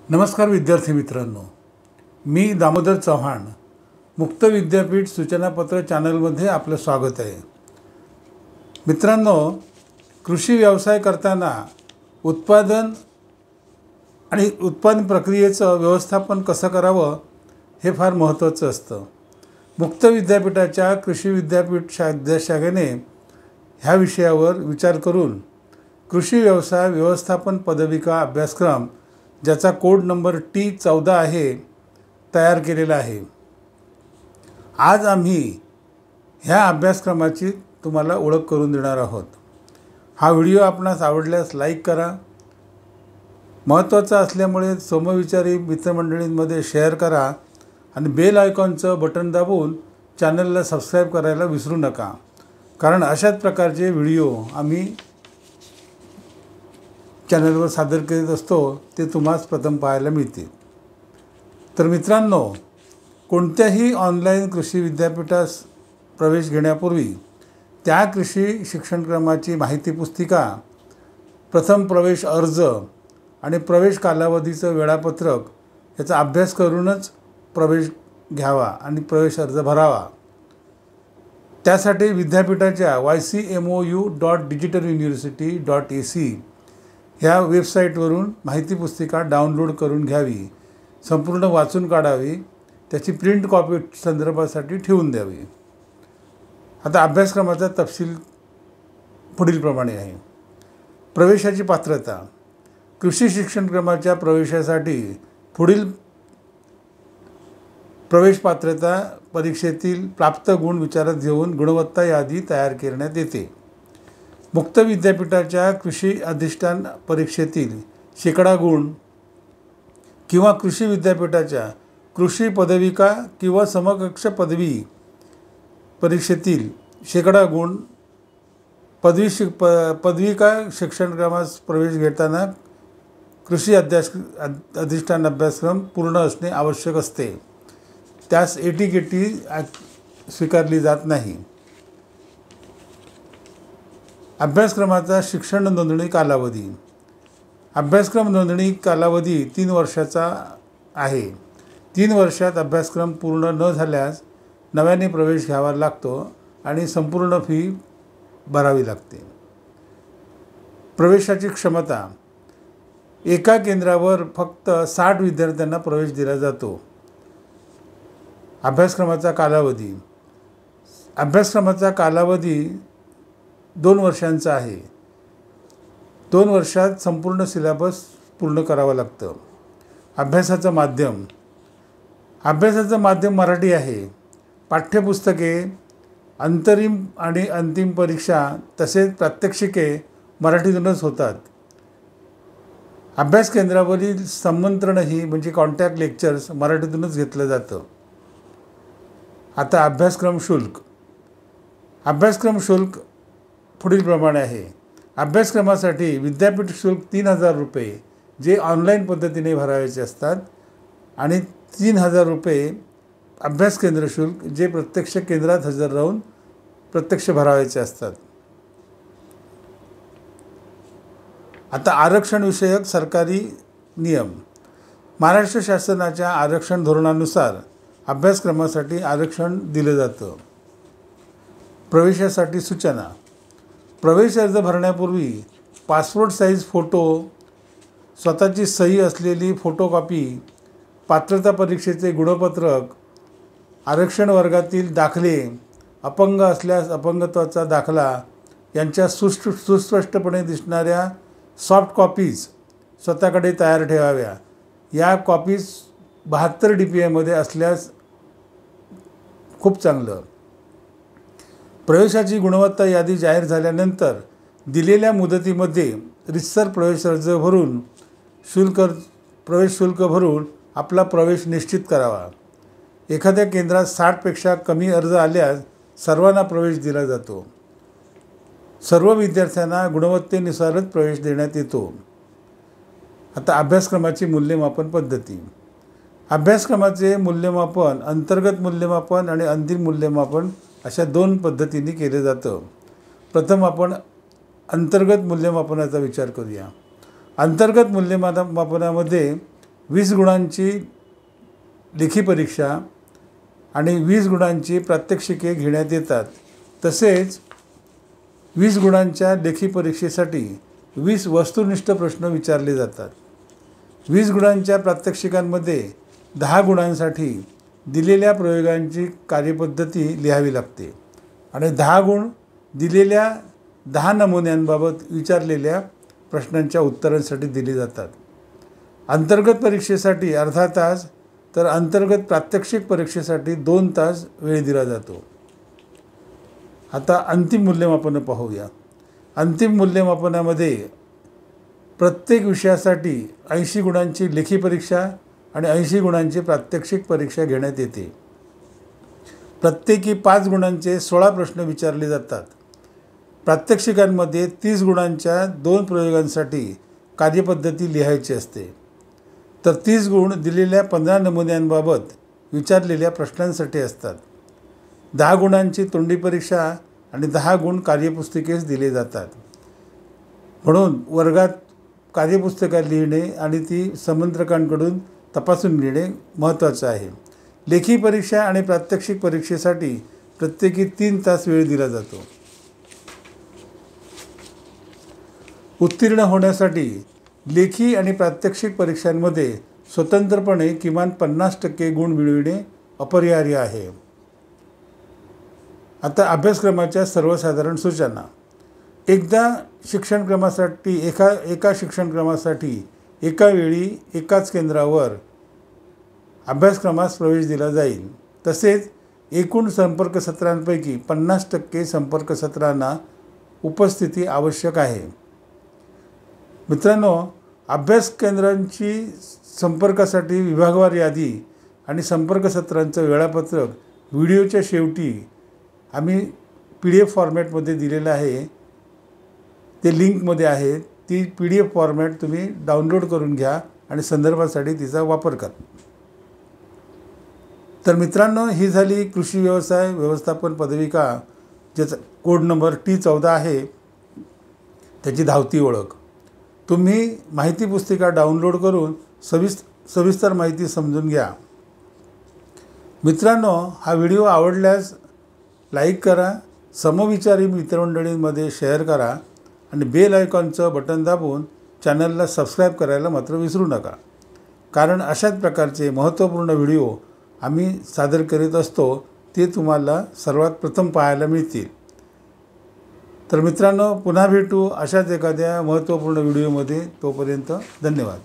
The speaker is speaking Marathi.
नमस्कार विद्यार्थी मित्रांनो, मी दामोदर चव्हाण मुक्त विद्यापीठ सूचनापत्र चॅनलमध्ये आपलं स्वागत आहे। मित्रांनो, कृषी व्यवसाय करताना उत्पादन प्रक्रियेचं व्यवस्थापन कसं करावं हे फार महत्त्वाचं असतं। मुक्त विद्यापीठाच्या कृषी विद्यापीठ शाखेने ह्या विषयावर विचार करून कृषी व्यवसाय व्यवस्थापन पदविका अभ्यासक्रम ज्याचा कोड नंबर T14 आहे तयार केलेला आहे। आज आम्ही ह्या अभ्यासक्रमाची तुम्हाला ओळख करून देणार आहोत। हा व्हिडिओ आपणास आवडल्यास लाईक करा, महत्त्वाचा असल्यामुळे समविचारी मित्रमंडळींमध्ये शेअर करा आणि बेल आयकॉनचं बटन दाबून चॅनलला सबस्क्राईब करायला विसरू नका, कारण अशाच प्रकारचे व्हिडिओ आम्ही चॅनलवर सादर करीत असतो ते तुम्हास प्रथम पाहायला मिळतील। तर मित्रांनो, कोणत्याही ऑनलाईन कृषी विद्यापीठास प्रवेश घेण्यापूर्वी त्या कृषी शिक्षणक्रमाची माहिती पुस्तिका, प्रथम प्रवेश अर्ज आणि प्रवेश कालावधीचं वेळापत्रक याचा अभ्यास करूनच प्रवेश घ्यावा आणि प्रवेश अर्ज भरावा। त्यासाठी विद्यापीठाच्या ycmou.digitaluniversity.ac ह्या वेबसाईटवरून माहिती पुस्तिका डाउनलोड करून घ्यावी, संपूर्ण वाचून काढावी, त्याची प्रिंट कॉपी संदर्भासाठी ठेवून द्यावी। आता अभ्यासक्रमाचा तपशील पुढीलप्रमाणे आहे। प्रवेशाची पात्रता, कृषी शिक्षणक्रमाच्या प्रवेशासाठी पुढील प्रवेश पात्रता परीक्षेतील प्राप्त गुण विचारात घेऊन गुणवत्ता यादी तयार करण्यात येते। मुक्त विद्यापीठाच्या कृषी अधिष्ठान परीक्षेतील शेकडा गुण किंवा कृषी विद्यापीठाच्या कृषी पदविका किंवा समकक्ष पदवी परीक्षेतील शेकडा गुण पदविका शिक्षणक्रमास प्रवेश घेताना कृषी अधिष्ठान अभ्यासक्रम पूर्ण असणे आवश्यक असते। त्यास एटीकेटी स्वीकारली जात नाही। अभ्यासक्रमाचा शिक्षण नोंदणी कालावधी, अभ्यासक्रम नोंदणी कालावधी 3 वर्षाचा आहे। 3 वर्षात अभ्यासक्रम पूर्ण न झाल्यास नव्याने प्रवेश घ्यावा लागतो आणि संपूर्ण फी भरावी लागते। प्रवेशाची क्षमता, एका केंद्रावर फक्त 60 विद्यार्थ्यांना प्रवेश दिला जातो। अभ्यासक्रमाचा कालावधी, अभ्यासक्रमाचा कालावधी 2 वर्षांचा आहे। 2 वर्षात संपूर्ण सिलेबस पूर्ण करावा लागतं। अभ्यासाचं माध्यम, अभ्यासाचं माध्यम मराठी आहे। पाठ्यपुस्तके, अंतरिम आणि अंतिम परीक्षा तसेच प्रात्यक्षिके मराठीतूनच होतात। अभ्यास केंद्रावरील संमंत्रणही म्हणजे कॉन्टॅक्ट लेक्चर्स मराठीतूनच घेतलं जातं। आता अभ्यासक्रम शुल्क, अभ्यासक्रम शुल्क पुढीलप्रमाणे आहे। अभ्यासक्रमासाठी विद्यापीठ शुल्क 3000 रुपये जे ऑनलाईन पद्धतीने भरायचे असतात आणि 3000 रुपये अभ्यास केंद्र शुल्क जे प्रत्यक्ष केंद्रात हजर राहून प्रत्यक्ष भरायचे असतात। आता आरक्षण विषयक सरकारी नियम, महाराष्ट्र शासनाच्या आरक्षण धोरणानुसार अभ्यासक्रमासाठी आरक्षण दिलं जातं। प्रवेशासाठी सूचना, प्रवेश अर्ज भरण्यापूर्वी पासपोर्ट साईज फोटो, स्वतःची सही असलेली फोटोकॉपी, पात्रता परीक्षेचे गुणपत्रक, आरक्षण वर्गातील दाखले, अपंग असल्यास अपंगत्वाचा दाखला यांच्या सुस्पष्टपणे दिसणाऱ्या सॉफ्ट कॉपीज स्वतःकडे तयार ठेवाव्या। या कॉपीज 72 DPI असल्यास खूप चांगलं। प्रवेशाची गुणवत्ता यादी जाहीर झाल्यानंतर दिलेल्या मुदतीमध्ये रितसर प्रवेश अर्ज भरून प्रवेश शुल्क भरून आपला प्रवेश निश्चित करावा। एखाद्या केंद्रात 60 पेक्षा कमी अर्ज आल्यास सर्वांना प्रवेश दिला जातो। सर्व विद्यार्थ्यांना गुणवत्तेनुसारच प्रवेश देण्यात येतो। आता अभ्यासक्रमाची मूल्यमापन पद्धती, अभ्यासक्रमाचे मूल्यमापन अंतर्गत मूल्यमापन आणि अंतिम मूल्यमापन अशा 2 पद्धतींनी केले जातं। प्रथम आपण अंतर्गत मूल्यमापनाचा विचार करूया। अंतर्गत मूल्यमापनामध्ये 20 गुणांची लेखी परीक्षा आणि 20 गुणांची प्रात्यक्षिके घेण्यात येतात. तसेच 20 गुणांच्या लेखी परीक्षेसाठी 20 वस्तुनिष्ठ प्रश्न विचारले जातात. 20 गुणांच्या प्रात्यक्षिकांमध्ये 10 गुणांसाठी दिलेल्या प्रयोगांची कार्यपद्धती लिहावी लागते आणि 10 गुण दिलेल्या 10 नमुन्यांबाबत विचारलेल्या प्रश्नांच्या उत्तरांसाठी दिले जातात. अंतर्गत परीक्षेसाठी अर्धा तास तर अंतर्गत प्रात्यक्षिक परीक्षेसाठी 2 तास वेळ दिला जातो. आता अंतिम मूल्यमापन पाहूया. अंतिम मूल्यमापनामध्ये प्रत्येक विषयासाठी 80 गुणांची लेखी परीक्षा आणि 80 गुणांची प्रात्यक्षिक परीक्षा घेण्यात येते. प्रत्येकी 5 गुणांचे 16 प्रश्न विचारले जातात. प्रात्यक्षिकांमध्ये 30 गुणांच्या 2 प्रयोगांसाठी कार्यपद्धती लिहायची असते. तर 30 गुण दिलेल्या 15 नमुन्यांबाबत विचारलेल्या प्रश्नांसाठी असतात. 10 गुणांची तोंडी परीक्षा आणि 10 गुण कार्यपुस्तिकेस दिले जातात. म्हणून वर्गात कार्यपुस्तिका लिहिणे आणि ती समंत्रकांकडून तपासून लिहिणे महत्त्वाचं आहे. लेखी परीक्षा आणि प्रात्यक्षिक परीक्षेसाठी प्रत्येकी 3 तास वेळ दिला जातो. उत्तीर्ण होण्यासाठी लेखी आणि प्रात्यक्षिक परीक्षांमध्ये स्वतंत्रपणे किमान 50% गुण मिळविणे अपरिहार्य आहे. आता अभ्यासक्रमाच्या सर्वसाधारण सूचना. एका शिक्षणक्रमासाठी एका वेळी एकाच केंद्रावर अभ्यासक्रमास प्रवेश दिला जाईल. तसेच एकूण संपर्क सत्रांपैकी 50% संपर्क सत्रांना उपस्थिती आवश्यक आहे. मित्रांनो, अभ्यास केंद्रांची संपर्कासाठी विभागवार यादी आणि संपर्क सत्रांचं वेळापत्रक व्हिडिओच्या शेवटी आम्ही PDF फॉर्मॅटमध्ये दिलेलं आहे. ते लिंकमध्ये आहे. ती PDF फॉर्मॅट तुम्ही डाउनलोड करून घ्या आणि संदर्भासाठी तिचा वापर करा. तर मित्रांनो, ही झाली कृषी व्यवसाय व्यवस्थापन पदविका, ज्याचा कोड नंबर T14 आहे, त्याची धावती ओळख. तुम्ही माहिती पुस्तिका डाउनलोड करून सविस्तर माहिती समजून घ्या. मित्रांनो, हा व्हिडिओ आवडल्यास लाईक करा, समविचारी मित्रमंडळींमध्ये शेअर करा आणि बेल आयकॉनचं बटन दाबून चॅनलला सबस्क्राईब करायला मात्र विसरू नका. कारण अशाच प्रकारचे महत्त्वपूर्ण व्हिडिओ आम्ही सादर करीत असतो, ते तुम्हाला सर्वात प्रथम पाहायला मिळतील. तर मित्रांनो, पुन्हा भेटू अशाच एखाद्या महत्त्वपूर्ण व्हिडिओमध्ये. तोपर्यंत धन्यवाद.